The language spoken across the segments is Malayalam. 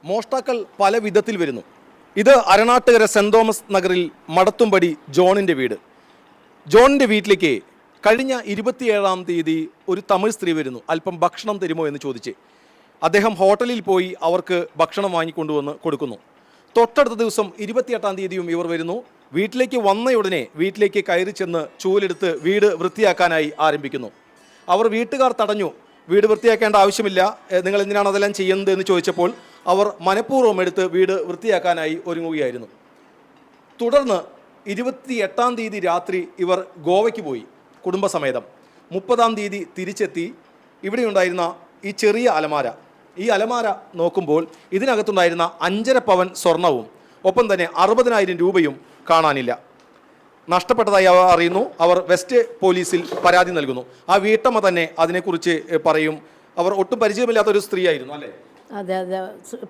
മോഷ്ടാക്കൾ പല വിധത്തിൽ വരുന്നു. ഇത് അരണാട്ടുകര സെൻറ് തോമസ് നഗറിൽ മടത്തുംപടി ജോണിൻ്റെ വീട്. ജോണിൻ്റെ വീട്ടിലേക്ക് കഴിഞ്ഞ 27-ാം തീയതി ഒരു തമിഴ് സ്ത്രീ വരുന്നു. അല്പം ഭക്ഷണം തരുമോ എന്ന് ചോദിച്ച് അദ്ദേഹം ഹോട്ടലിൽ പോയി അവർക്ക് ഭക്ഷണം വാങ്ങിക്കൊണ്ടുവന്ന് കൊടുക്കുന്നു. തൊട്ടടുത്ത ദിവസം 28-ാം തീയതിയും ഇവർ വരുന്നു. വീട്ടിലേക്ക് വന്നയുടനെ വീട്ടിലേക്ക് കയറി ചെന്ന് ചൂലെടുത്ത് വീട് വൃത്തിയാക്കാനായി ആരംഭിക്കുന്നു. അവർ വീട്ടുകാർ തടഞ്ഞു. വീട് വൃത്തിയാക്കേണ്ട ആവശ്യമില്ല, നിങ്ങൾ എന്തിനാണ് അതെല്ലാം ചെയ്യുന്നത് എന്ന് ചോദിച്ചപ്പോൾ അവർ മനഃപൂർവ്വം എടുത്ത് വീട് വൃത്തിയാക്കാനായി ഒരുങ്ങുകയായിരുന്നു. തുടർന്ന് 28-ാം തീയതി രാത്രി ഇവർ ഗോവയ്ക്ക് പോയി കുടുംബസമേതം. 30-ാം തീയതി തിരിച്ചെത്തി. ഇവിടെ ഉണ്ടായിരുന്ന ഈ ചെറിയ അലമാര, ഈ അലമാര നോക്കുമ്പോൾ ഇതിനകത്തുണ്ടായിരുന്ന 5.5 പവൻ സ്വർണവും ഒപ്പം തന്നെ 60,000 രൂപയും കാണാനില്ല. നഷ്ടപ്പെട്ടതായി അവർ അറിയുന്നു. അവർ വെസ്റ്റ് പോലീസിൽ പരാതി നൽകുന്നു. ആ വീട്ടമ്മ തന്നെ അതിനെക്കുറിച്ച് പറയും. അവർ ഒട്ടും പരിചയമില്ലാത്ത ഒരു സ്ത്രീയായിരുന്നു അല്ലേ? അതെ അതെ,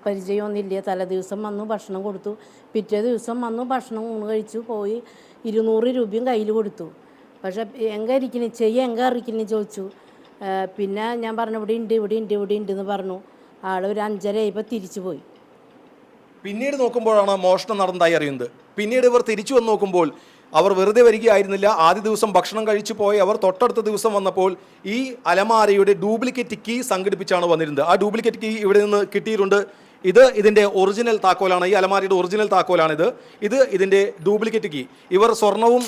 പരിചയമൊന്നുമില്ല. തലേ ദിവസം വന്നു ഭക്ഷണം കൊടുത്തു, പിറ്റേ ദിവസം വന്നു ഭക്ഷണം ഊണ് കഴിച്ചു പോയി. 200 രൂപയും കയ്യിൽ കൊടുത്തു. പക്ഷെ എங்கே ഇരിക്കുന്നു എங்கே ഇരിക്കുന്നു ചോദിച്ചു. പിന്നെ ഞാൻ പറഞ്ഞു ഇവിടെ ഉണ്ട് എന്ന് പറഞ്ഞു. ആൾ ഒരു 5:30 ആയപ്പോൾ തിരിച്ചു പോയി. പിന്നീട് നോക്കുമ്പോഴാണ് മോഷണം നടന്നതായി അറിയുന്നത്. പിന്നീട് ഇവർ തിരിച്ചു വന്ന് നോക്കുമ്പോൾ അവർ വെറുതെ വരികയായിരുന്നില്ല. ആദ്യ ദിവസം ഭക്ഷണം കഴിച്ചു പോയി അവർ തൊട്ടടുത്ത ദിവസം വന്നപ്പോൾ ഈ അലമാരയുടെ ഡ്യൂപ്ലിക്കേറ്റ് കീ സംഘടിപ്പിച്ചാണ് വന്നിരുന്നത്. ആ ഡ്യൂപ്ലിക്കേറ്റ് കീ ഇവിടെ നിന്ന് കിട്ടിയിട്ടുണ്ട്. ഇത് ഇതിൻ്റെ ഒറിജിനൽ താക്കോലാണ്. ഈ അലമാരയുടെ ഒറിജിനൽ താക്കോലാണിത്. ഇത് ഇതിൻ്റെ ഡ്യൂപ്ലിക്കേറ്റ് കീ. ഇവർ സ്വർണവും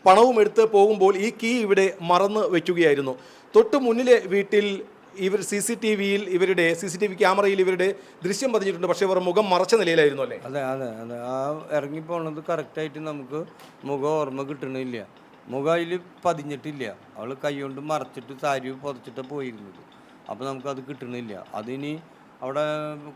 പണവും എടുത്ത് പോകുമ്പോൾ ഈ കീ ഇവിടെ മറന്ന് വയ്ക്കുകയായിരുന്നു. തൊട്ട് മുന്നിലെ വീട്ടിൽ ഇവർ CCTV ക്യാമറയിൽ ഇവരുടെ ദൃശ്യം പതിഞ്ഞിട്ടുണ്ട്. പക്ഷേ ഇവർ മുഖം മറച്ച നിലയിലായിരുന്നു അല്ലേ? അതെ അതെ അതെ, ആ ഇറങ്ങിപ്പോണത് കറക്റ്റായിട്ട് നമുക്ക് മുഖം ഓർമ്മ കിട്ടണില്ല. മുഖം അതിൽ പതിഞ്ഞിട്ടില്ല. അവൾ കൈ കൊണ്ട് മറച്ചിട്ട് സാരി പുതച്ചിട്ടാണ് പോയിരുന്നത്. അപ്പോൾ നമുക്കത് കിട്ടണില്ല. അതിനി അവിടെ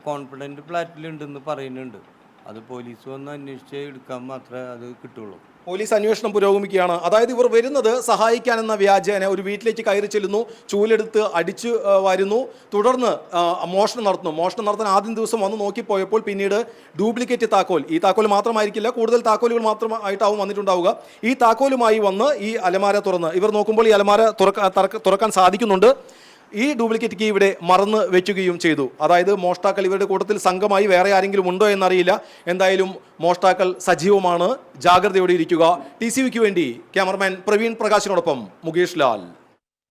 കോൺഫിഡൻറ്റ് ഫ്ലാറ്റിലുണ്ടെന്ന് പറയുന്നുണ്ട്. അത് പോലീസ് വന്ന് അന്വേഷിച്ച് എടുക്കാൻ മാത്രമേ അത് കിട്ടുള്ളൂ. പോലീസ് അന്വേഷണം പുരോഗമിക്കുകയാണ്. അതായത് ഇവർ വരുന്നത് സഹായിക്കാനെന്ന വ്യാജേന ഒരു വീട്ടിലേക്ക് കയറി ചെല്ലുന്നു, ചൂലെടുത്ത് അടിച്ചു വരുന്നു, തുടർന്ന് മോഷണം നടത്താൻ ആദ്യം ദിവസം വന്ന് നോക്കിപ്പോയപ്പോൾ പിന്നീട് ഡ്യൂപ്ലിക്കേറ്റ് താക്കോൽ, ഈ താക്കോൽ മാത്രമായിരിക്കില്ല, കൂടുതൽ താക്കോലുകൾ മാത്രമായിട്ടാവും വന്നിട്ടുണ്ടാവുക. ഈ താക്കോലുമായി വന്ന് ഈ അലമാര തുറന്ന് ഇവർ നോക്കുമ്പോൾ ഈ അലമാര തുറക്കാൻ സാധിക്കുന്നുണ്ട്. ഈ ഡ്യൂപ്ലിക്കേറ്റ് കീ ഇവിടെ മറന്ന് വെക്കുകയും ചെയ്തു. അതായത് മോഷ്ടാക്കൾ ഇവരുടെ കൂട്ടത്തിൽ സംഘമായി വേറെ ആരെങ്കിലും ഉണ്ടോ എന്നറിയില്ല. എന്തായാലും മോഷ്ടാക്കൾ സജീവമാണ്. ജാഗ്രതയോടെ ഇരിക്കുക. TCVക്ക് വേണ്ടി ക്യാമറമാൻ പ്രവീൺ പ്രകാശിനോടൊപ്പം മുകേഷ് ലാൽ.